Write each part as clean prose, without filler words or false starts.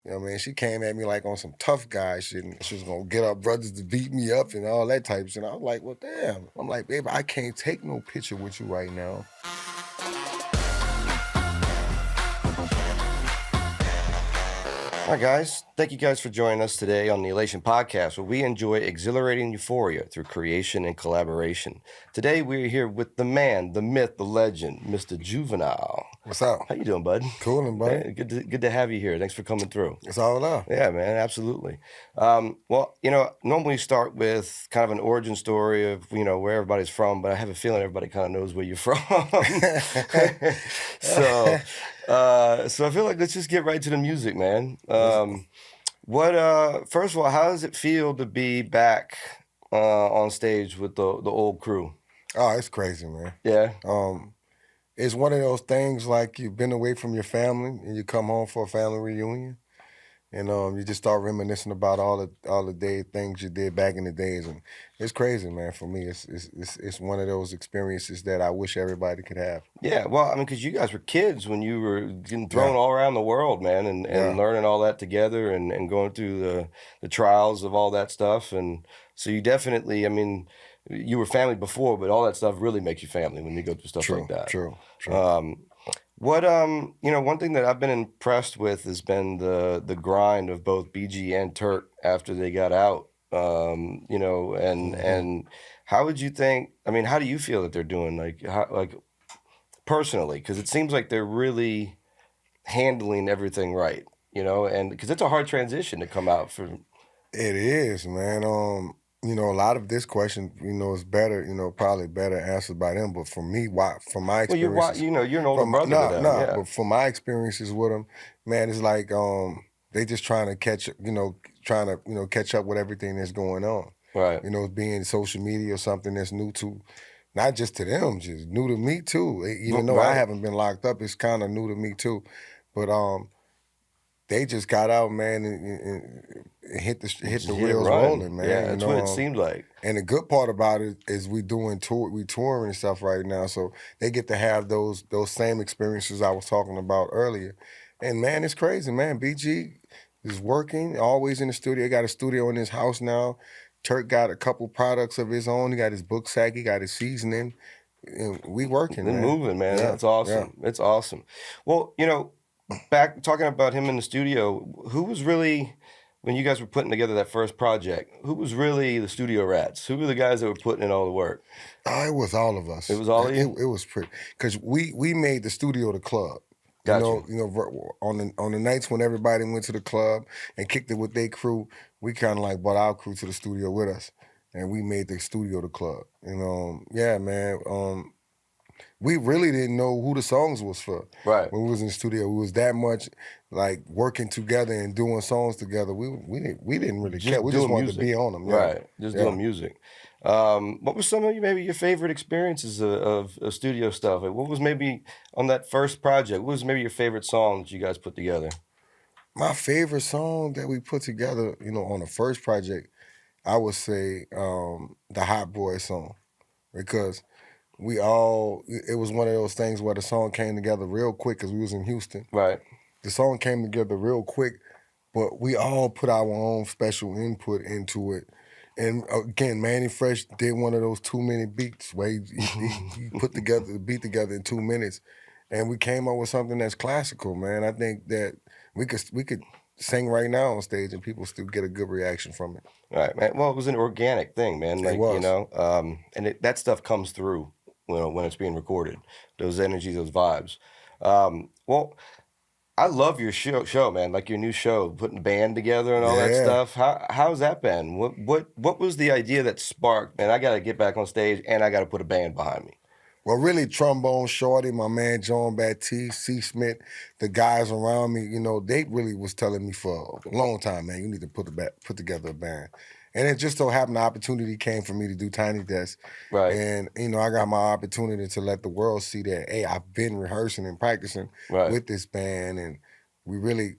You know what I mean? She came at me like on some tough guy shit, and she was gonna get up brothers to beat me up and all that type of shit. I was like, well, damn. I'm like, babe, I can't take no picture with you right now. All right, guys. Thank you guys for joining us today on the Elation podcast, where we enjoy exhilarating euphoria through creation and collaboration. Today, we're here with the man, the myth, the legend, Mr. Juvenile. What's up? How you doing, bud? Coolin', buddy. Yeah, good to have you here. Thanks for coming through. It's all love. Yeah, man, absolutely. Well, normally start with kind of an origin story of, where everybody's from, but I have a feeling everybody kind of knows where you're from. So I feel like let's just get right to the music, man. First of all, how does it feel to be back on stage with the old crew? Oh, it's crazy, man. Yeah. It's one of those things like you've been away from your family and you come home for a family reunion, and you just start reminiscing about all the things you did back in the days, and it's crazy, man. For me, it's one of those experiences that I wish everybody could have. Yeah, well, I mean, because you guys were kids when you were getting thrown all around the world, man, and learning all that together and going through the trials of all that stuff, and so you definitely, I mean, you were family before, but all that stuff really makes you family when you go through stuff like that. True. One thing that I've been impressed with has been the grind of both BG and Turk after they got out. And how would you think? I mean, how do you feel that they're doing? Like personally, because it seems like they're really handling everything right. And because it's a hard transition to come out from. It is, man. A lot of this question, is better, probably better answered by them. But for me, from my experience, you're an older brother to them. Yeah. But from my experiences with them, man, it's like they just trying to catch up with everything that's going on. Right. Being social media or something that's new to, not just to them, just new to me too. Even though I haven't been locked up, it's kind of new to me too. But they just got out, man, and hit the wheels rolling, man. Yeah, that's what it seemed like. And the good part about it is we touring and stuff right now, so they get to have those same experiences I was talking about earlier. And man, it's crazy, man. BG is working, always in the studio. He got a studio in his house now. Turk got a couple products of his own. He got his book sack, he got his seasoning. And we working, man. Moving, man. Yeah, that's awesome. Yeah. It's awesome. Well, back talking about him in the studio, who was really, when you guys were putting together that first project, who was really the studio rats? Who were the guys that were putting in all the work? Oh, it was all of us. It was all of you? It was pretty, because we made the studio the club. Gotcha. On the nights when everybody went to the club and kicked it with their crew, we kind of like brought our crew to the studio with us, and we made the studio the club. Yeah, man. We really didn't know who the songs was for. Right. When we was in the studio, we was that much like working together and doing songs together. We didn't really care. We just wanted to be on them. Yeah. Right. Just doing music. What were some of your favorite experiences of studio stuff? Like, what was maybe on that first project? What was maybe your favorite song that you guys put together? My favorite song that we put together, on the first project, I would say the Hot Boy song, because it was one of those things where the song came together real quick because we was in Houston. Right. The song came together real quick, but we all put our own special input into it. And again, Manny Fresh did one of those 2-minute beats where he put the beat together in 2 minutes, and we came up with something that's classical, man. I think that we could sing right now on stage and people still get a good reaction from it. Right, man. Well, it was an organic thing, man. Like, it was. And that stuff comes through when it's being recorded. Those energies, those vibes. Well, I love your show, man. Like your new show, putting a band together and all that stuff. How's that been? What was the idea that sparked, man, I got to get back on stage and I got to put a band behind me? Well, really, Trombone Shorty, my man John Baptiste, C. Smith, the guys around me, they really was telling me for a long time, man, you need to put together a band. And it just so happened the opportunity came for me to do Tiny Desk. Right. And, I got my opportunity to let the world see that, hey, I've been rehearsing and practicing with this band, and we really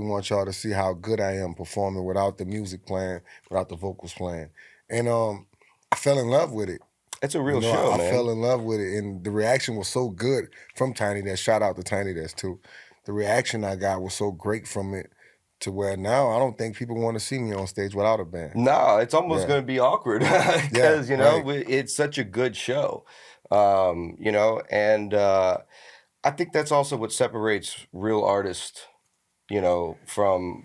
want y'all to see how good I am performing without the music playing, without the vocals playing. And I fell in love with it. It's a real show, man. I fell in love with it, and the reaction was so good from Tiny Desk. Shout out to Tiny Desk, too. The reaction I got was so great from it to where now I don't think people want to see me on stage without a band. No, it's almost going to be awkward because, it's such a good show, and I think that's also what separates real artists, from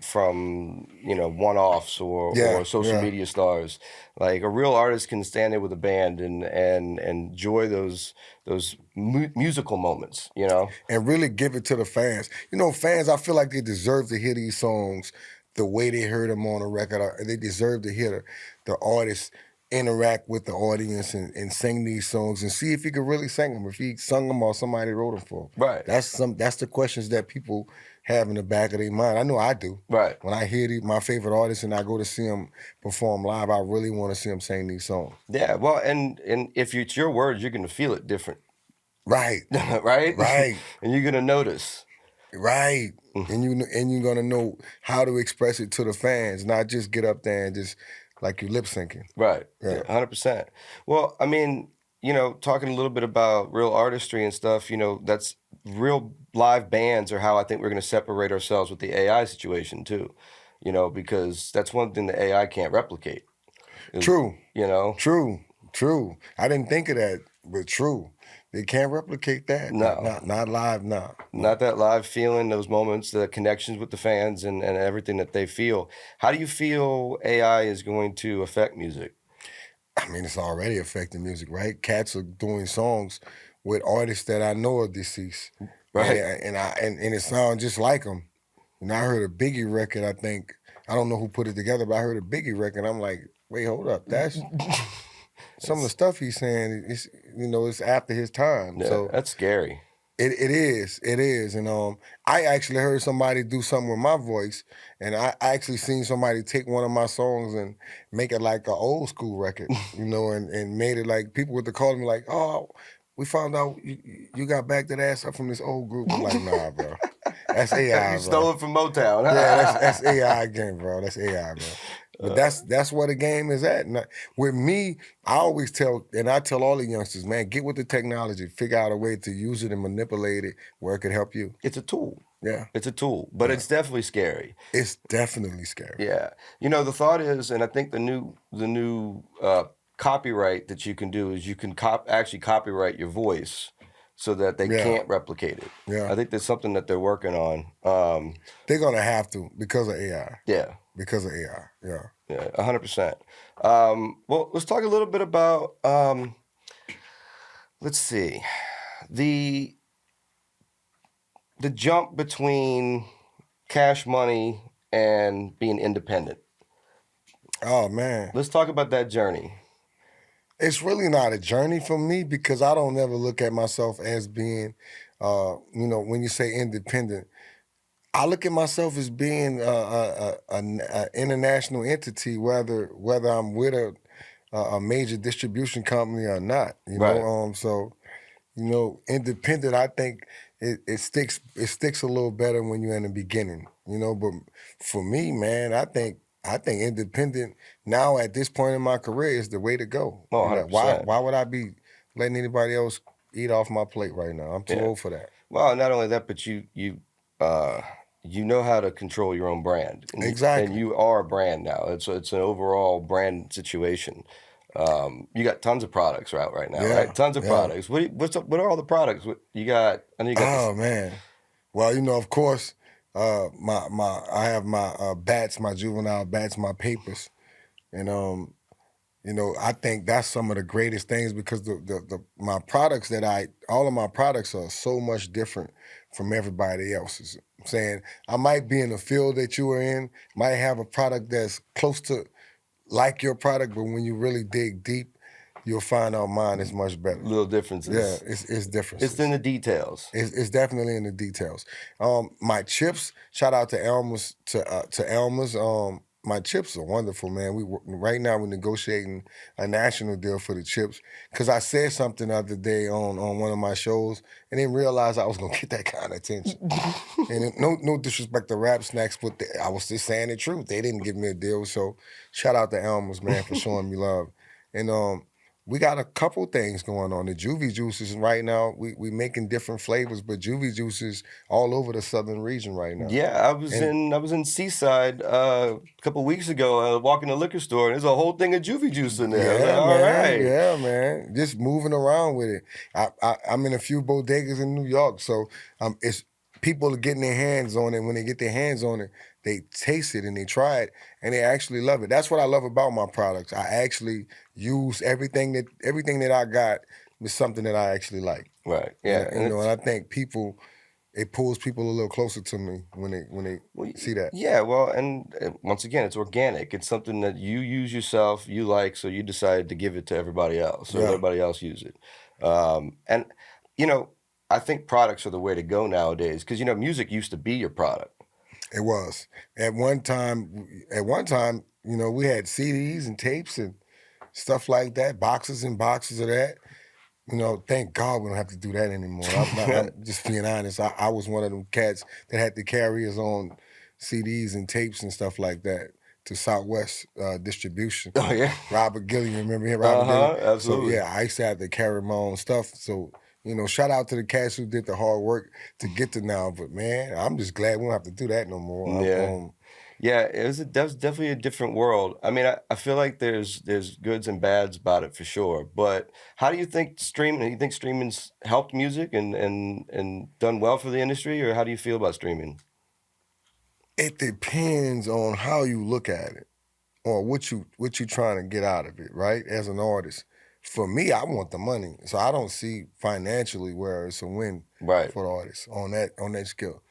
one-offs or social media stars. Like a real artist can stand there with a band and enjoy those musical moments, and really give it to the fans. Fans, I feel like they deserve to hear these songs the way they heard them on a record. They deserve to hear the artist interact with the audience and sing these songs and see if he could really sing them, if he sung them or somebody wrote them for him. Right. That's the questions that people have in the back of their mind. I know I do. Right. When I hear my favorite artists and I go to see them perform live, I really want to see them sing these songs. Yeah, well, and if it's your words, you're going to feel it different. Right. Right? Right. And you're going to notice. Right. And you're going to know how to express it to the fans, not just get up there and just like you're lip syncing. Right. Yeah. 100%. Well, I mean, talking a little bit about real artistry and stuff, that's real live bands are how I think we're going to separate ourselves with the AI situation too, because that's one thing the AI can't replicate. True. True. I didn't think of that, but true. They can't replicate that. No. Not live, no. Not that live feeling, those moments, the connections with the fans and everything that they feel. How do you feel AI is going to affect music? I mean, it's already affecting music, right? Cats are doing songs with artists that I know are deceased. Right. And it sounds just like them. And I heard a Biggie record, I think. I don't know who put it together, but I heard a Biggie record. I'm like, wait, hold up. That's... Some of the stuff he's saying, it's after his time. Yeah, so that's scary. It is. And I actually heard somebody do something with my voice, and I actually seen somebody take one of my songs and make it like an old school record, and made it like people would call me like, oh, we found out you got back that ass up from this old group. I'm like, nah, bro. That's AI, You stole it from Motown. Yeah, that's AI game, bro. That's AI, bro. But that's where the game is at. And with me, I always tell all the youngsters, man, get with the technology, figure out a way to use it and manipulate it where it could help you. It's a tool. Yeah. It's a tool, but it's definitely scary. It's definitely scary. Yeah. The thought is, and I think the new copyright that you can do is you can actually copyright your voice so that they can't replicate it. Yeah. I think there's something that they're working on. They're going to have to because of AI. Yeah. Because of AI, yeah. Yeah, 100%. Well, let's talk a little bit about, let's see, the jump between Cash Money and being independent. Oh, man. Let's talk about that journey. It's really not a journey for me because I don't ever look at myself as being, when you say independent, I look at myself as being an international entity, whether I'm with a major distribution company or not. Right. So, independent. I think it sticks a little better when you're in the beginning. But for me, man, I think independent now at this point in my career is the way to go. Oh, 100%. Why would I be letting anybody else eat off my plate right now? I'm too old for that. Well, not only that, but you know how to control your own brand. Exactly. And you are a brand now. It's an overall brand situation. You got tons of products right now, right? Tons of products. What are all the products? You got? I know you got. Man. Well, of course, I have my bats, my juvenile bats, my papers, and I think that's some of the greatest things because my products all of my products are so much different from everybody else's. I'm saying I might be in the field that you are in, might have a product that's close to like your product, but when you really dig deep, you'll find out mine is much better. Little differences. Yeah, it's differences. It's in the details. It's definitely in the details. My chips, shout out to Elmer's, to Elmer's. My chips are wonderful, man. Right now we're negotiating a national deal for the chips because I said something the other day on one of my shows and didn't realize I was gonna get that kind of attention. And no disrespect to Rap Snacks, but I was just saying the truth. They didn't give me a deal, so shout out to Elmer's, man, for showing me love. And we got a couple things going on. The Juvie juices right now, we making different flavors, but Juvie juices all over the southern region right now. Yeah, I was in Seaside a couple weeks ago. Walking the liquor store, and there's a whole thing of Juvie juice in there. I was like, all right. Yeah, man. Just moving around with it. I'm in a few bodegas in New York, so it's people are getting their hands on it. When they get their hands on it, they taste it and they try it, and they actually love it. That's what I love about my products. I actually use everything that I got is something that I actually like. Right. Yeah. And I think it pulls people a little closer to me when they see that. Yeah, well, and once again, it's organic. It's something that you use yourself, you like, so you decided to give it to everybody else, so everybody else use it. And I think products are the way to go nowadays because music used to be your product. It was at one time. We had CDs and tapes and stuff like that, boxes and boxes of that. Thank God we don't have to do that anymore. I'm just being honest. I was one of them cats that had to carry his own CDs and tapes and stuff like that to Southwest Distribution. Oh, yeah. Robert Gilliam, remember him? Robert Gilliam? Absolutely. So, yeah, I used to have to carry my own stuff. So, shout out to the cats who did the hard work to get to now. But, man, I'm just glad we don't have to do that no more. Yeah, that was definitely a different world. I mean, I feel like there's goods and bads about it for sure. But how do you think streaming? Do you think streaming's helped music and done well for the industry, or how do you feel about streaming? It depends on how you look at it, or what you trying to get out of it, right? As an artist, for me, I want the money, so I don't see financially where it's a win for the artist on that skill.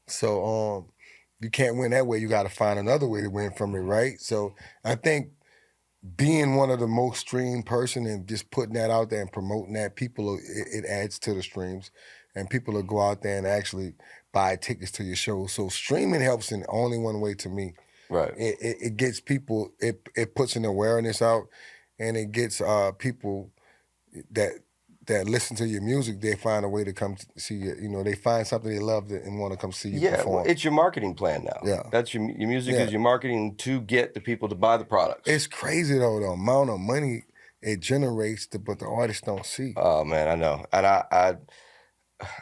So you can't win that way. You got to find another way to win from it, right? So I think being one of the most streamed person and just putting that out there and promoting that, it adds to the streams, and people will go out there and actually buy tickets to your show. So streaming helps in only one way to me. Right. It gets people. It puts an awareness out, and it gets people that listen to your music. They find a way to come see you. They find something they love and want to come see you perform. Well, it's your marketing plan now. Yeah, that's your music is your marketing to get the people to buy the products. It's crazy though, the amount of money it generates, but the artists don't see. Oh man, I know, and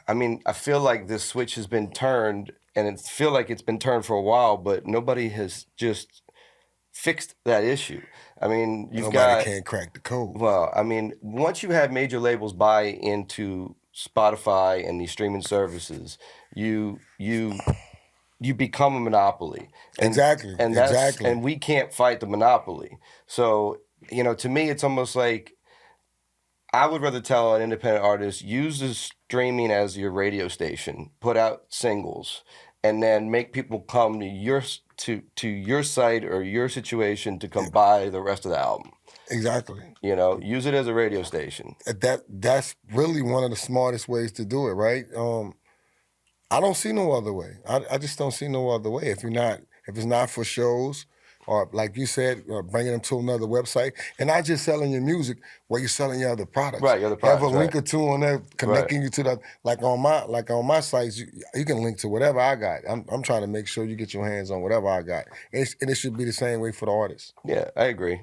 I mean, I feel like this switch has been turned, and it feel like it's been turned for a while, but nobody has just fixed that issue. I mean, nobody can't crack the code. Well, I mean, once you have major labels buy into Spotify and these streaming services, you become a monopoly. Exactly. And we can't fight the monopoly. So, to me, it's almost like I would rather tell an independent artist, use the streaming as your radio station, put out singles, and then make people come to your site or your situation to come buy the rest of the album. Exactly. Use it as a radio station. That's really one of the smartest ways to do it, right? I don't see no other way. I just don't see no other way. If it's not for shows, or like you said, bringing them to another website, and not just selling your music, where you're selling your other products. Right, your other products. Have a link or two on there connecting you to the like on my sites. You can link to whatever I got. I'm trying to make sure you get your hands on whatever I got, and it should be the same way for the artists. Yeah, I agree.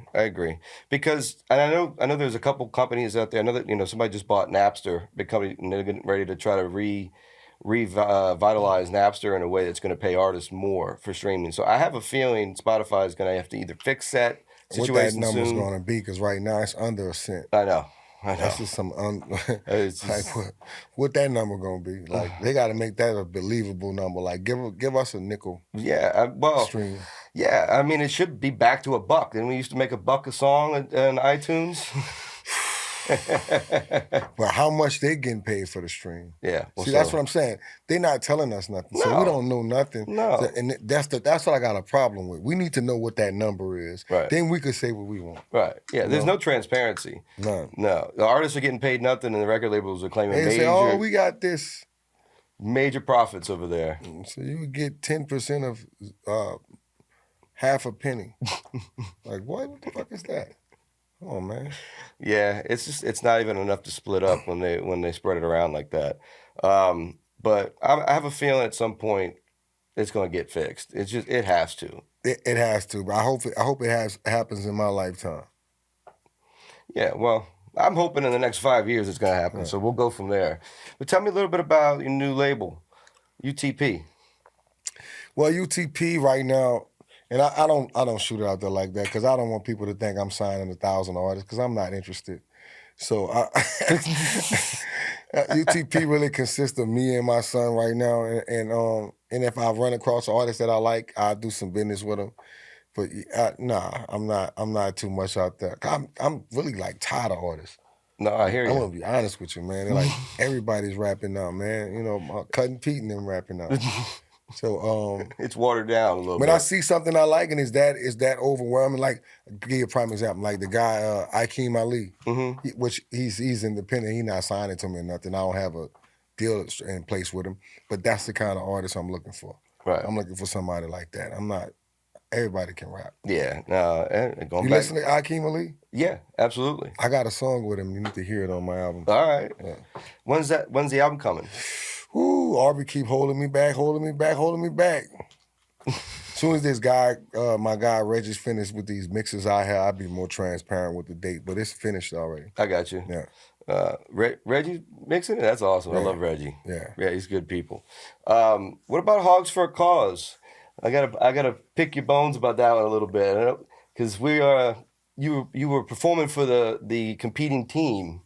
Because and I know there's a couple companies out there. I know that somebody just bought Napster, and they're getting ready to try to revitalize Napster in a way that's going to pay artists more for streaming. So I have a feeling Spotify is going to have to either fix that situation what that number's going to be, because right now it's under a cent. I know. That's just some what that number going to be. Like, they got to make that a believable number. Like, give us a nickel. Yeah, stream. Yeah, I mean, it should be back to $1. Then we used to make $1 a song on iTunes. But how much they getting paid for the stream? Yeah. See, that's what I'm saying. They're not telling us nothing, so we don't know nothing. No. So, and that's what I got a problem with. We need to know what that number is. Right. Then we could say what we want. Right. Yeah. There's no transparency. None. No. The artists are getting paid nothing, and the record labels are claiming they say, "Oh, we got this major profits over there." So you would get 10% of half a penny. Like, what the fuck is that? Oh man. Yeah, it's not even enough to split up when they spread it around like that. But I have a feeling at some point it's going to get fixed. It has to. It has to. But I hope it happens in my lifetime. Yeah, well, I'm hoping in the next 5 years it's going to happen, so we'll go from there. But tell me a little bit about your new label, UTP. Well, UTP right now, and I don't shoot it out there like that because I don't want people to think I'm signing 1,000 artists because I'm not interested. So UTP really consists of me and my son right now, and if I run across artists that I like, I'll do some business with them. But nah, I'm not too much out there. I'm really like tired of artists. No, I hear I'm you. gonna be honest with you, man. They're like everybody's rapping now, man. You know, Cutting Pete and them rapping now. So it's watered down a little when bit. I see something I like and is that overwhelming, like I'll give you a prime example, like the guy Akeem Ali, which he's independent, he's not signing to me or nothing. I don't have a deal in place with him, but that's the kind of artist I'm looking for. Right. I'm looking for somebody like that. I'm not. Everybody can rap. Yeah. You listen to Akeem Ali? Yeah, absolutely. I got a song with him. You need to hear it on my album. All right. Yeah. When's the album coming? Ooh, Arby keep holding me back. As soon as this guy, my guy Reggie's finished with these mixes I have, I'll be more transparent with the date. But it's finished already. I got you. Yeah. Reggie mixing it? That's awesome. Yeah. I love Reggie. Yeah, he's good people. What about Hogs for a Cause? I gotta pick your bones about that one a little bit because you were performing for the competing team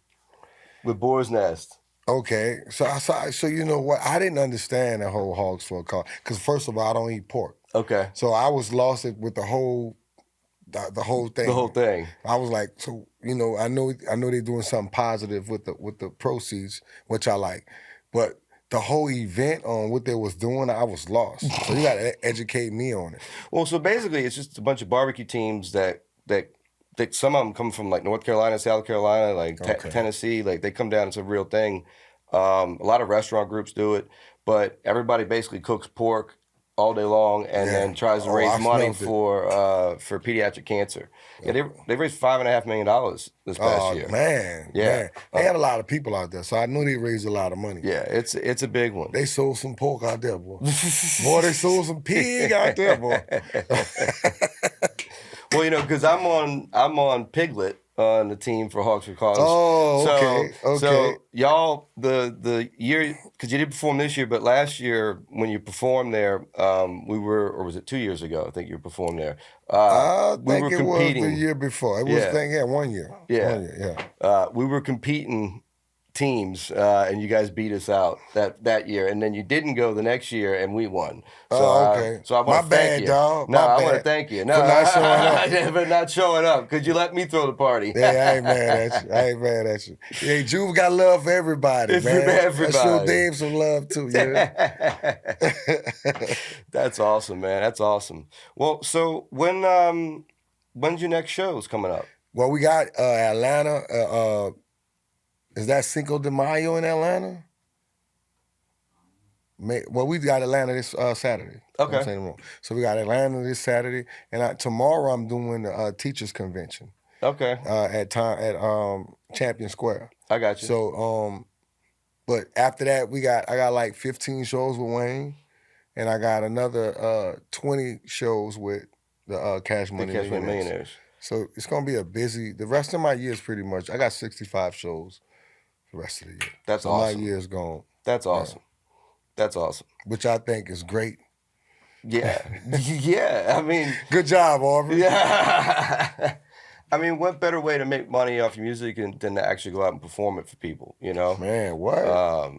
with Boar's Nest. Okay, so you know what? I didn't understand that whole Hogs for a Cause because first of all, I don't eat pork. Okay. So I was lost with the whole thing. The whole thing. I was like, so you know, I know they're doing something positive with the proceeds, which I like, but the whole event on what they was doing, I was lost. So you got to educate me on it. Well, so basically, it's just a bunch of barbecue teams that some of them come from like North Carolina, South Carolina, like Tennessee. Like they come down. It's a real thing. A lot of restaurant groups do it, but everybody basically cooks pork all day long and then tries to raise money for pediatric cancer. Yeah, they raised $5.5 million this past year. Man, they had a lot of people out there, so I knew they raised a lot of money. Yeah, it's a big one. They sold some pork out there, boy. Boy, they sold some pig out there, boy. Well, you know, because I'm on Piglet on the team for Hogs for Cause. Oh, okay. So y'all, the year, because you did perform this year, but last year when you performed there, or was it 2 years ago? I think you performed there. I think it was the year before. It was 1 year. Yeah. 1 year, we were competing teams, and you guys beat us out that year, and then you didn't go the next year, and we won. So, okay. So I want to thank you. Dog. No, I want to thank you. No, for not showing up. For not showing up. Could you let me throw the party? Yeah, I ain't mad at you. Hey, Juve got love for everybody, man. Everybody. I show Dave some love too. Yeah. That's awesome, man. That's awesome. Well, so when's your next shows coming up? Well, we got Atlanta. Is that Cinco de Mayo in Atlanta? Well, we got Atlanta this Saturday. Okay. I'm saying wrong. So we got Atlanta this Saturday, and tomorrow I'm doing the teachers convention. Okay. At Champion Square. I got you. So, but after that, I got like 15 shows with Wayne, and I got another 20 shows with the Cash Money Millionaires. So it's gonna be the rest of my year is pretty much. I got 65 shows. The rest of the year. That's awesome. My year's gone. That's awesome. That's awesome. Which I think is great. Yeah. Yeah. I mean, good job, Aubrey. Yeah. I mean, what better way to make money off your music than to actually go out and perform it for people, you know? Man, what?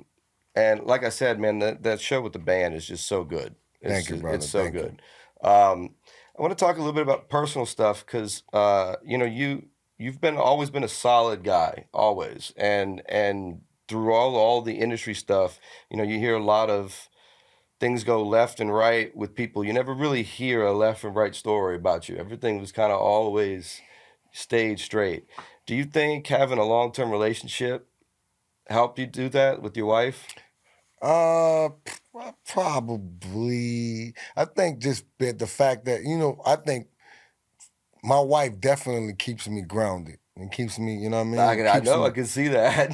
And like I said, man, that show with the band is just so good. Thank you, brother. It's so good. I want to talk a little bit about personal stuff because, you know, you've always been a solid guy, always, and through all the industry stuff, you know, you hear a lot of things go left and right with people. You never really hear a left and right story about you. Everything was kind of always stayed straight. Do you think having a long-term relationship helped you do that with your wife? Probably. I think just the fact that, you know, I think my wife definitely keeps me grounded and keeps me, you know what I mean? I know, I can see that.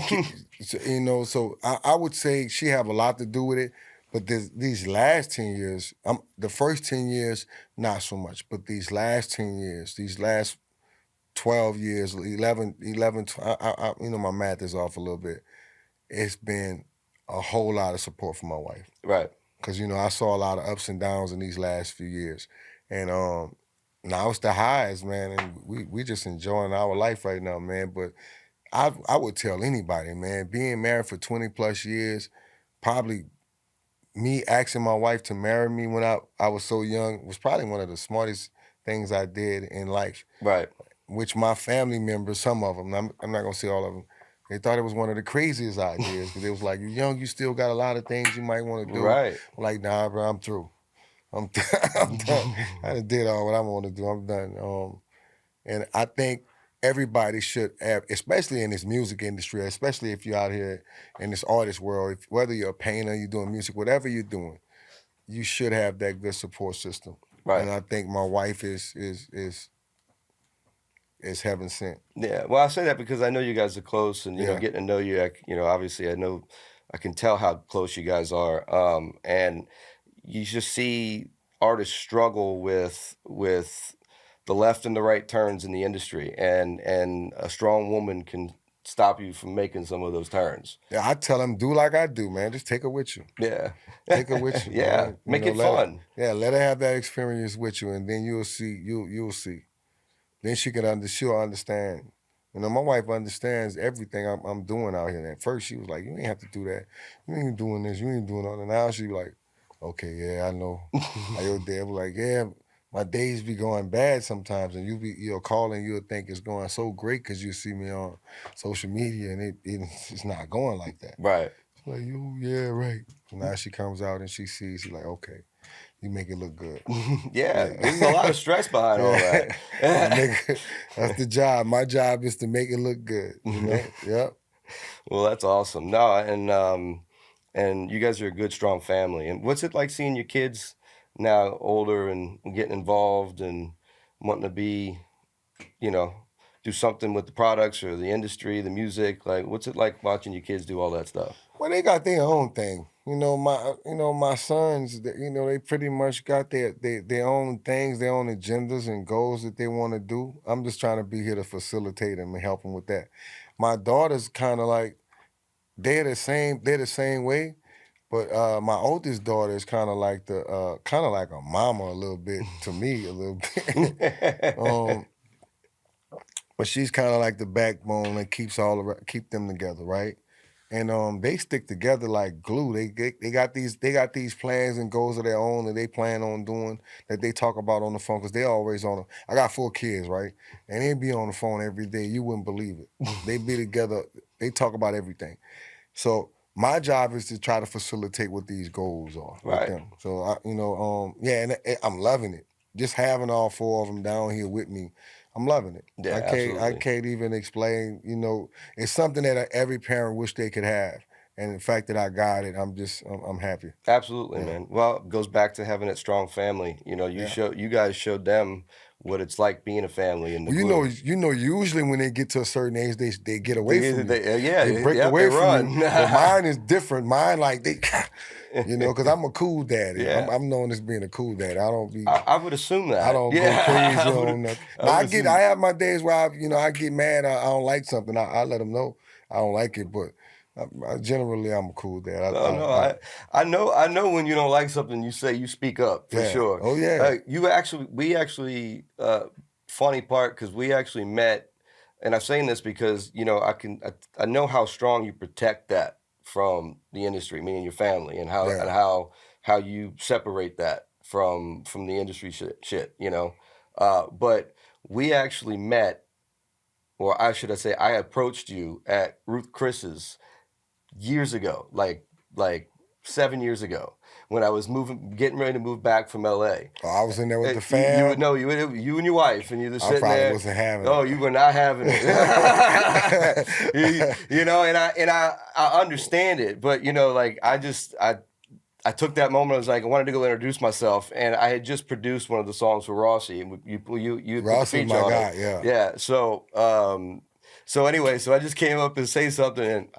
You know, so I would say she have a lot to do with it, but these last 10 years, the first 10 years, not so much, but these last 10 years, these last 12 years, 11, you know, my math is off a little bit. It's been a whole lot of support from my wife. Right. Because, you know, I saw a lot of ups and downs in these last few years. And now it's the highs, man. And we just enjoying our life right now, man. But I would tell anybody, man, being married for 20 plus years, probably me asking my wife to marry me when I was so young was probably one of the smartest things I did in life. Right. Which my family members, some of them, I'm not going to say all of them, they thought it was one of the craziest ideas because it was like, you're young, you still got a lot of things you might want to do. Right. I'm like, nah, bro, I'm through. I'm done. I done did all what I want to do. I'm done. And I think everybody should have, especially in this music industry, especially if you're out here in this artist world, whether you're a painter, you're doing music, whatever you're doing, you should have that good support system. Right. And I think my wife is heaven sent. Yeah. Well, I say that because I know you guys are close, and you know, getting to know you, you know, obviously I can tell how close you guys are. And you just see artists struggle with the left and the right turns in the industry, and a strong woman can stop you from making some of those turns. Yeah, I tell them, do like I do, man. Just take her with you. Yeah. Take her with you. Yeah. Man. Make it fun. Let her have that experience with you, and then you'll see. Then she'll understand. You know, my wife understands everything I'm doing out here. And at first, she was like, "You ain't have to do that. You ain't doing this. You ain't doing all that." Now she like, "Okay, yeah, I know." Your dad was like, "Yeah, my days be going bad sometimes, and you'll call and you'll think it's going so great because you see me on social media, and it's not going like that." Right. She's like, yeah, right. So now she comes out and she sees. She's like, "Okay. You make it look good." Yeah, there's a lot of stress behind all that. That's the job. My job is to make it look good. You know? Yep. Well, that's awesome. No, and you guys are a good, strong family. And what's it like seeing your kids now older and getting involved and wanting to be, you know, do something with the products or the industry, the music? Like, what's it like watching your kids do all that stuff? Well, they got their own thing. You know, my sons, you know, they pretty much got their own things, their own agendas and goals that they want to do. I'm just trying to be here to facilitate them and help them with that. My daughters kind of like, they're the same way, but my oldest daughter is kind of like a mama a little bit to me a little bit. But she's kind of like the backbone that keep them together, right? And they stick together like glue. They got these plans and goals of their own that they plan on doing that they talk about on the phone because they always on. I got 4 kids, right? And they be on the phone every day. You wouldn't believe it. They be together. They talk about everything. So my job is to try to facilitate what these goals are with them. So and I'm loving it. Just having all 4 of them down here with me. I'm loving it. Yeah, I can't even explain, you know, it's something that every parent wish they could have. And the fact that I got it, I'm happy. Absolutely, man. Well, it goes back to having that strong family. You know, you guys showed them what it's like being a family. And you know, usually when they get to a certain age, they get away from you. They break away away from you. But mine is different. Mine like you know, because I'm a cool daddy. Yeah. I'm known as being a cool daddy. I don't be. I would assume that. I don't go crazy on nothing. Now, I have my days where I get mad. I don't like something. I let them know I don't like it, but. Generally, I'm a cool dad. I know when you don't like something, you speak up for sure. Oh yeah. We actually, funny part because we actually met, and I'm saying this because you know I know how strong you protect that from the industry, me and your family, and how you separate that from the industry shit. You know, but we actually met, or I say, I approached you at Ruth Chris's. Years ago, like 7 years ago, when I was getting ready to move back from LA. Oh, I was in there with the fam. You and your wife, and you were sitting there. I probably wasn't having it. Oh, you were not having it. you know, and I understand it, but you know, like I took that moment. I was like, I wanted to go introduce myself, and I had just produced one of the songs for Rossi, and you put the feature on it. Yeah. So anyway, I just came up and say something, and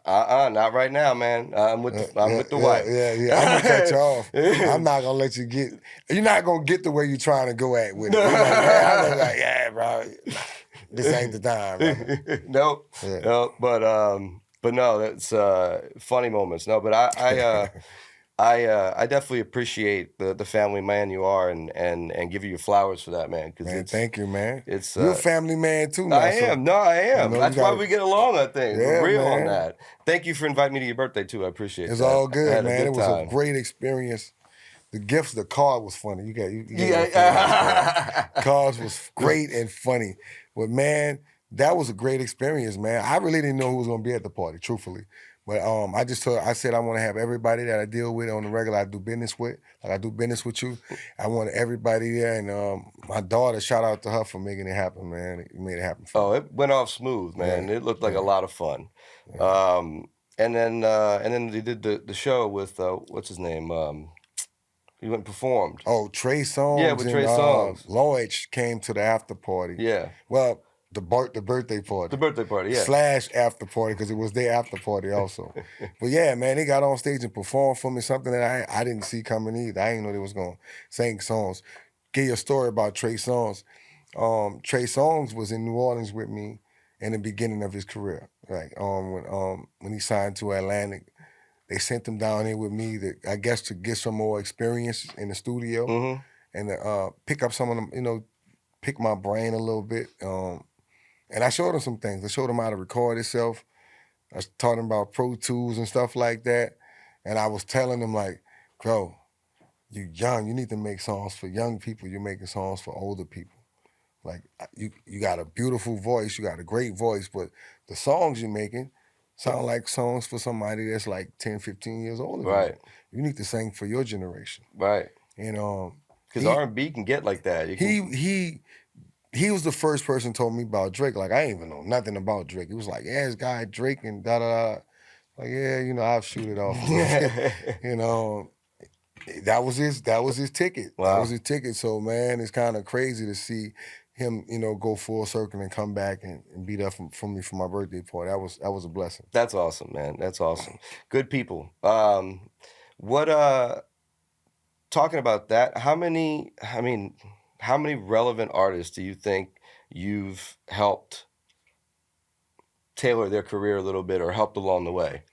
not right now, man. I'm with the wife. Yeah. I'm gonna cut you off. I'm not gonna let you get. You're not gonna get the way you're trying to go at with it. You're like, yeah, bro. This ain't the time, brother. Nope. Yeah. No, but no, that's funny moments. No, but I definitely appreciate the family man you are, and give you your flowers for that, man. Because Man, thank you, man. It's You're a family man too, now. I am. No, I am. You That's why we get along, I think. Yeah, We're real on man. that. Thank you for inviting me to your birthday too. I appreciate It's that. all good, I had man. a good It was time. a great experience. The gifts, the card was funny. You Yeah. Cards was great and funny. But man, that was a great experience, man. I really didn't know who was gonna be at the party, truthfully. But I said I want to have everybody that I deal with on the regular, I do business with, like I do business with you. I want everybody there, and my daughter, shout out to her for making it happen, man. It made it happen for me. Oh, it went off smooth, man. Yeah, It looked like a lot of fun. Yeah. And then they did the show with what's his name? He went and performed. Oh, Trey Songz. Yeah, with Trey Songz. Lloyd came to the after party. Yeah. Well, the birthday party. The birthday party, yeah. / after party, because it was their after party also. But yeah, man, they got on stage and performed for me, something that I didn't see coming either. I didn't know they was going to sing songs. Give you a story about Trey Songz. Trey Songz was in New Orleans with me in the beginning of his career. Like when he signed to Atlantic, they sent him down here with me to get some more experience in the studio and pick up some of them, pick my brain a little bit. And I showed him some things. I showed him how to record itself. I taught him about Pro Tools and stuff like that. And I was telling him, like, bro, you young, you need to make songs for young people. You're making songs for older people. Like, you got a beautiful voice, you got a great voice, but the songs you're making sound like songs for somebody that's like 10, 15 years older. Right. You need to sing for your generation. Right. And because R&B can get like that. He was the first person told me about Drake. Like, I ain't even know nothing about Drake. He was like, yeah, this guy Drake and da-da-da. Like, yeah, I'll shoot it off. That was his ticket. Wow. That was his ticket. So, man, it's kind of crazy to see him, go full circle and come back and be there for me for my birthday party. That was a blessing. That's awesome, man. That's awesome. Good people. Talking about that, how many relevant artists do you think you've helped tailor their career a little bit or helped along the way?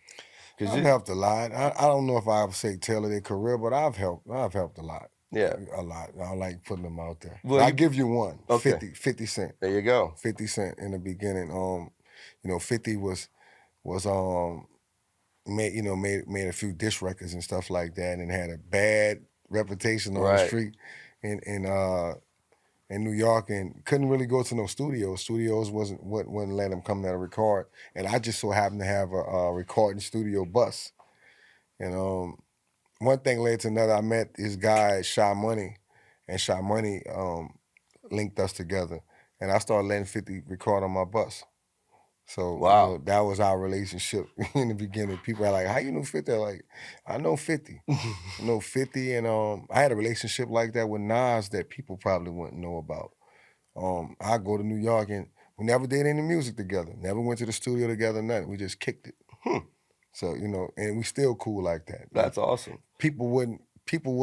I've helped a lot. I don't know if I would say tailor their career, but I've helped a lot. Yeah. A lot. I like putting them out there. Well, I'll give you one. Okay. 50 Cent. There you go. 50 Cent in the beginning. 50 was made a few diss records and stuff like that, and had a bad reputation on the street in New York, and couldn't really go to no studios. Studios wouldn't let him come there to record, and I just so happened to have a recording studio bus, and one thing led to another. I met this guy, Shy Money, and Shy Money linked us together, and I started letting 50 record on my bus. So wow. That was our relationship in the beginning. People are like, how you know 50? I'm like, I know 50. I know 50, and I had a relationship like that with Nas that people probably wouldn't know about. I go to New York, and we never did any music together. Never went to the studio together, nothing. We just kicked it. So, and we still cool like that. That's awesome. People wouldn't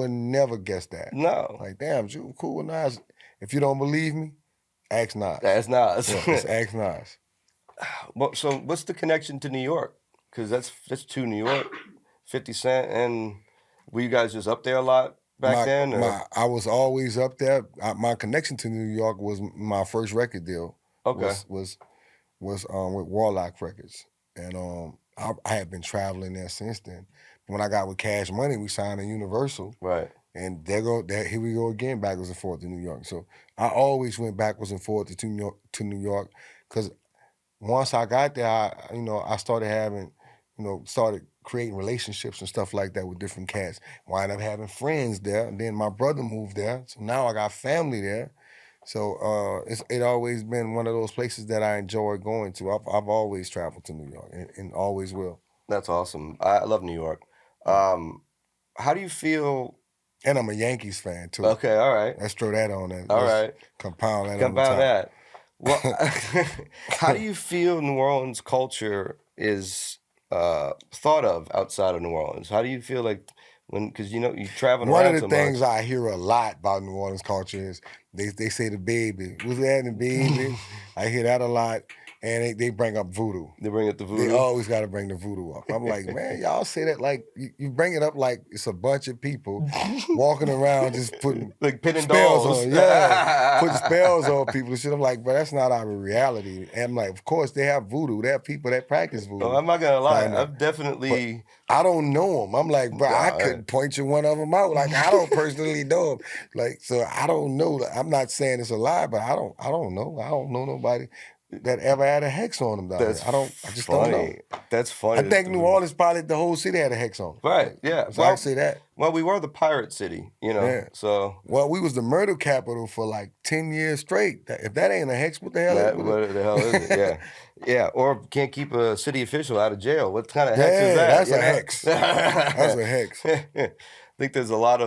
never guess that. No. Like, damn, you cool with Nas. If you don't believe me, ask Nas. Ask Nas. Yeah, just ask Nas. Well, so what's the connection to New York? Because that's to New York, 50 Cent, and were you guys just up there a lot back then? Or? I was always up there. My connection to New York was my first record deal. Okay. Was with Warlock Records, and I had been traveling there since then. When I got with Cash Money, we signed to Universal. Right. And here we go again, backwards and forth to New York. So I always went backwards and forth to New York, because once I got there, I started having, started creating relationships and stuff like that with different cats. Wind up having friends there, and then my brother moved there, so now I got family there. So it always been one of those places that I enjoy going to. I've always traveled to New York and always will. That's awesome. I love New York. How do you feel? And I'm a Yankees fan too. Okay, all right. Let's throw that on there. All right. Compound that. Compound that. Well, how do you feel New Orleans culture is thought of outside of New Orleans? How do you feel like Because you traveling One around of so the things much. I hear a lot about New Orleans culture is they say the baby. What's that, the baby? I hear that a lot. And they bring up voodoo. They bring up the voodoo. They always got to bring the voodou up. I'm like, man, y'all say that like you bring it up like it's a bunch of people walking around just putting like pinning spells dolls. on, yeah, putting spells on people and shit. I'm like, but that's not our reality. And I'm like, of course they have voodoo. They have people that practice voodoo. Oh, I'm not gonna lie, Like, I've definitely. I don't know them. I'm like, bro, I couldn't point you one of them out. Like, I don't personally know them. Like, so I don't know. I'm not saying it's a lie, but I don't know. I don't know nobody that ever had a hex on them down there. I just don't know. That's funny. I think New Orleans probably the whole city had a hex on them. Right, yeah. So I can say that. Well, we were the pirate city, Yeah. so. Well, we was the murder capital for like 10 years straight. If that ain't a hex, what the hell is it? What the hell is it? Yeah. Yeah, or can't keep a city official out of jail. What kind of hex is that? That's a hex. That's a hex. I think there's a lot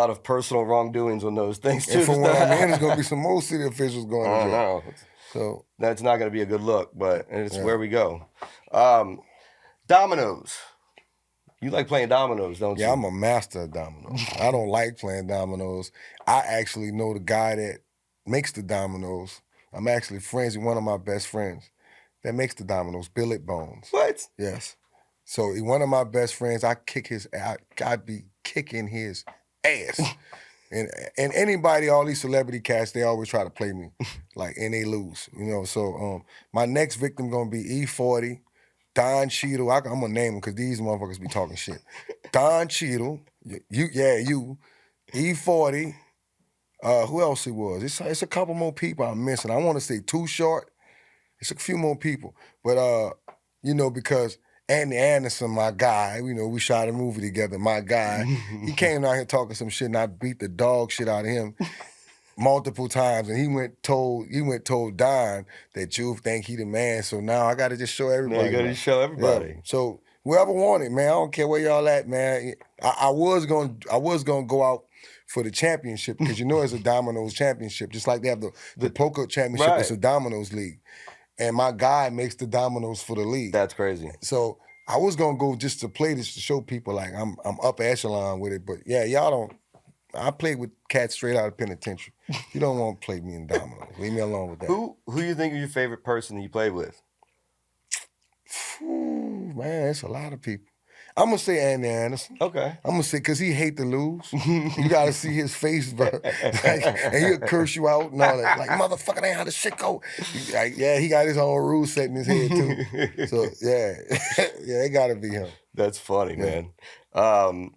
of personal wrongdoings on those things too. And from what I'm hearing, there's gonna be some more city officials going to jail. Know. So that's not gonna be a good look, but it's where we go. Dominoes. You like playing dominoes, don't you? Yeah, I'm a master of dominoes. I don't like playing dominoes. I actually know the guy that makes the dominoes. I'm actually friends with one of my best friends that makes the dominoes, Billet Bones. What? Yes. So one of my best friends, I'd be kicking his ass. And anybody, all these celebrity cats, they always try to play me, like, and they lose, So my next victim gonna be E40, Don Cheadle. I'm gonna name them because these motherfuckers be talking shit. Don Cheadle, you, E40. Who else it was? It's a couple more people I'm missing. I want to say Too Short. It's a few more people, but because Andy Anderson, my guy, we shot a movie together. My guy, he came out here talking some shit, and I beat the dog shit out of him multiple times. And he went told Don that you think he the man. So now I got to just show everybody. Now you got to show everybody. Yeah. So whoever wanted, man, I don't care where y'all at, man. I was gonna go out for the championship because it's a dominoes championship, just like they have the poker championship. Right. It's a dominoes league. And my guy makes the dominoes for the league. That's crazy. So I was gonna go just to play this to show people like I'm up echelon with it. But yeah, y'all don't. I played with cats straight out of penitentiary. You don't want to play me in dominoes. Leave me alone with that. Who you think is your favorite person that you played with? Man, it's a lot of people. I'm gonna say Andy Anderson. Okay. I'm gonna say because he hate to lose. You gotta see his face, bro. And he'll curse you out and all that. Like, motherfucker, that ain't how the shit go. Yeah, he got his own rules set in his head too. So yeah, it gotta be him. That's funny, man.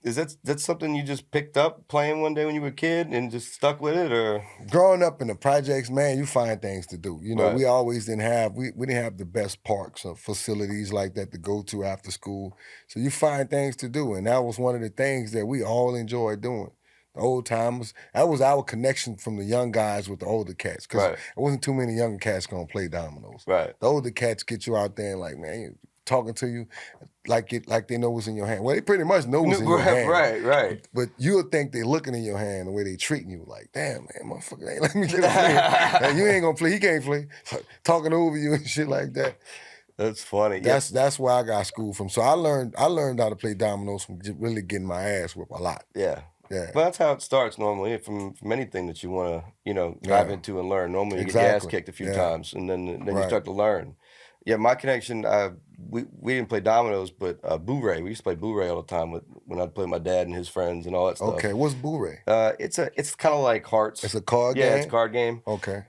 Is that something you just picked up playing one day when you were a kid and just stuck with it, or? Growing up in the projects, man, you find things to do. Right. We always didn't have we didn't have the best parks or facilities like that to go to after school. So you find things to do, and that was one of the things that we all enjoyed doing. The old timers, that was our connection from the young guys with the older cats, because there wasn't too many younger cats gonna play dominoes. Right. The older cats get you out there and like, man, talking to you like they know what's in your hand. Well, they pretty much know what's in your hand. Right. But you'll think they looking in your hand the way they treating you. Like, damn, man, motherfucker, ain't let me get a play. And you ain't gonna play. He can't play. Talking over you and shit like that. That's funny. That's where I got schooled from. So I learned how to play dominoes from just really getting my ass whipped a lot. Yeah. Yeah. But that's how it starts normally from anything that you want to, dive into and learn. Normally you get your ass kicked a few times and then you start to learn. Yeah, my connection, we didn't play dominoes, but Boo-Ray. We used to play Boo-Ray all the time when I'd play with my dad and his friends and all that stuff. Okay, what's Boo-Ray? It's kind of like Hearts. It's a card game? Yeah, it's a card game. Okay.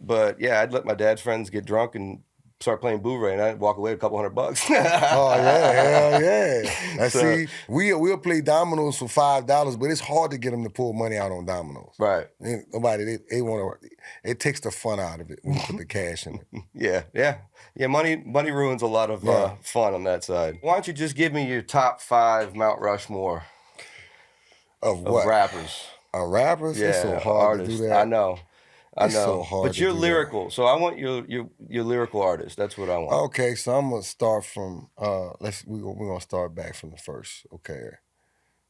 But yeah, I'd let my dad's friends get drunk and start playing Boo-Ray, and I'd walk away with a couple $100. Oh yeah, hell yeah! Now see, we'll play dominoes for $5, but it's hard to get them to pull money out on dominoes. Right. Nobody they want to. It takes the fun out of it when you put the cash in it. Yeah. Money ruins a lot of fun on that side. Why don't you just give me your top 5 Mount Rushmore of what? Of rappers? Rappers? Yeah, it's so hard artists. to do that. I know. It's so hard. But you're lyrical, so I want your lyrical artist. That's what I want. Okay, so I'm gonna start from we're gonna start back from the first. Okay.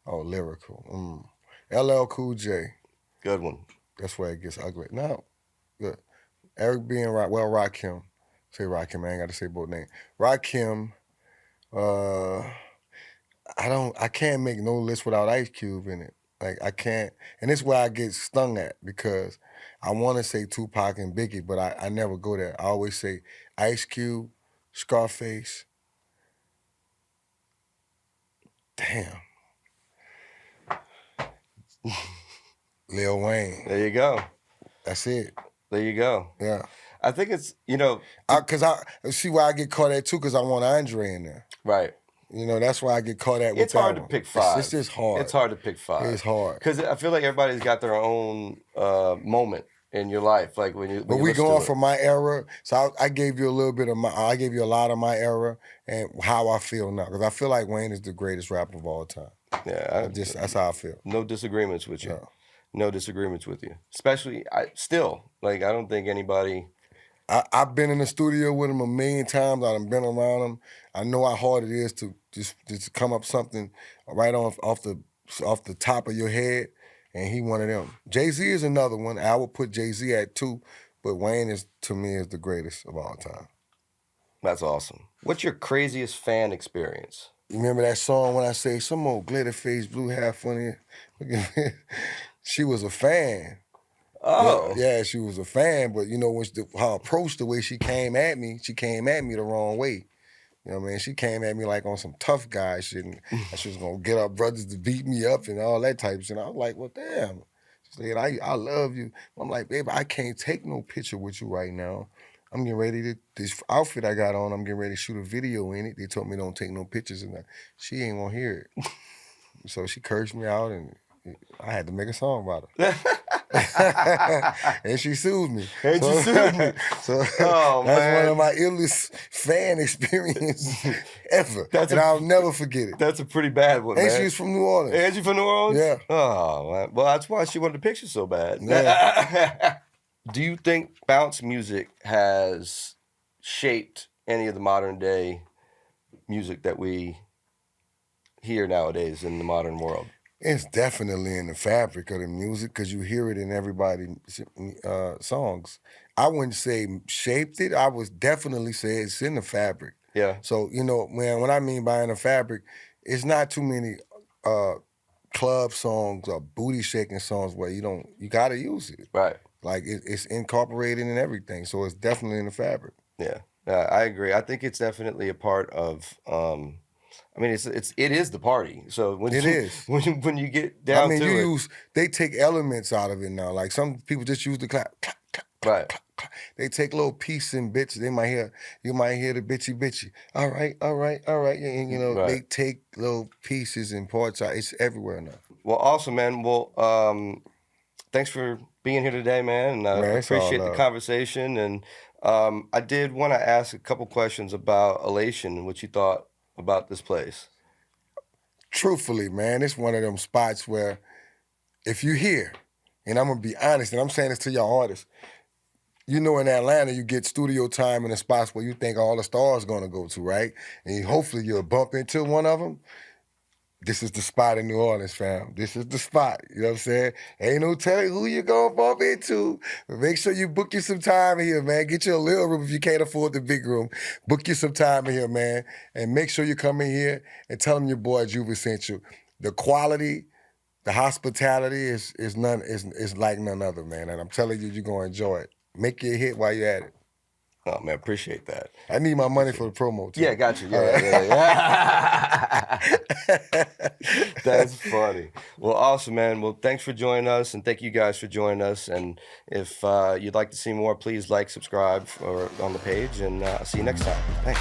Oh, lyrical. LL Cool J. Good one. That's where it gets ugly. No, good. Eric B. and Rakim. Say Rakim, I ain't got to say both names. Rakim. I can't make no list without Ice Cube in it. Like I can't, and this is where I get stung at because I want to say Tupac and Biggie, but I never go there. I always say Ice Cube, Scarface. Damn. Lil Wayne. There you go. That's it. There you go. Yeah. I think it's, because I see why I get caught at too, because I want Andre in there. Right. That's why I get caught at with It's hard to pick five. It's just hard. It's hard to pick five. It's hard. Because I feel like everybody's got their own moment in your life. Like when you. But we going from my era, so I gave you a little bit of I gave you a lot of my era and how I feel now, because I feel like Wayne is the greatest rapper of all time. Yeah, that's how I feel. No disagreements with you. No disagreements with you. Especially, I don't think anybody. I've been in the studio with him a million times. I've been around him. I know how hard it is to just come up something right off the top of your head, and he one of them. Jay-Z is another one. I would put Jay-Z at 2, but Wayne to me is the greatest of all time. That's awesome. What's your craziest fan experience? Remember that song when I say some old glitter face, blue hair, funny? She was a fan. Oh. Yeah, she was a fan, but when her approach, the way she came at me the wrong way. You know what I mean? She came at me like on some tough guy shit, and she was gonna get her brothers to beat me up and all that type of shit. I was like, well, damn. She said, I love you. I'm like, baby, I can't take no picture with you right now. I'm getting ready this outfit I got on, I'm getting ready to shoot a video in it. They told me don't take no pictures, and she ain't gonna hear it. So she cursed me out, and I had to make a song about her. And she sued me. So that's one of my illest fan experiences ever. I'll never forget it. That's a pretty bad one, man. And she's from New Orleans. And she's from New Orleans? Yeah. Oh, man. Well, that's why she wanted the picture so bad. Yeah. Do you think bounce music has shaped any of the modern day music that we hear nowadays in the modern world? It's definitely in the fabric of the music because you hear it in everybody's songs. I wouldn't say shaped it. I would definitely say it's in the fabric. Yeah. So, man, what I mean by in the fabric, it's not too many club songs or booty shaking songs where you got to use it. Right. Like it's incorporated in everything. So it's definitely in the fabric. Yeah. I agree. I think it's definitely a part of... it is the party. So when you get down to it, they take elements out of it now. Like some people just use the clap, clap, clap, right. Clap, clap. They take little pieces and bits. You might hear the bitchy. All right. And, right. They take little pieces and parts out. It's everywhere now. Well, awesome, man. Well, thanks for being here today, man. And I appreciate the conversation. And I did want to ask a couple questions about Elation and what you thought about this place. Truthfully, man, it's one of them spots where if you hear, and I'm going to be honest, and I'm saying this to y'all artists, in Atlanta, you get studio time in the spots where you think all the stars going to go to, right? And hopefully you'll bump into one of them. This is the spot in New Orleans, fam. This is the spot. You know what I'm saying? Ain't no telling who you gonna bump into. But make sure you book you some time in here, man. Get you a little room if you can't afford the big room. Book you some time in here, man. And make sure you come in here and tell them your boy Juve sent you. The quality, the hospitality is like none other, man. And I'm telling you, you're gonna enjoy it. Make your hit while you're at it. Oh, man, appreciate that. I need my money for the promo, too. Yeah, got you. Yeah. That's funny. Well, awesome, man. Well, thanks for joining us, and thank you guys for joining us. And if you'd like to see more, please like, subscribe on the page, and I'll see you next time. Thanks.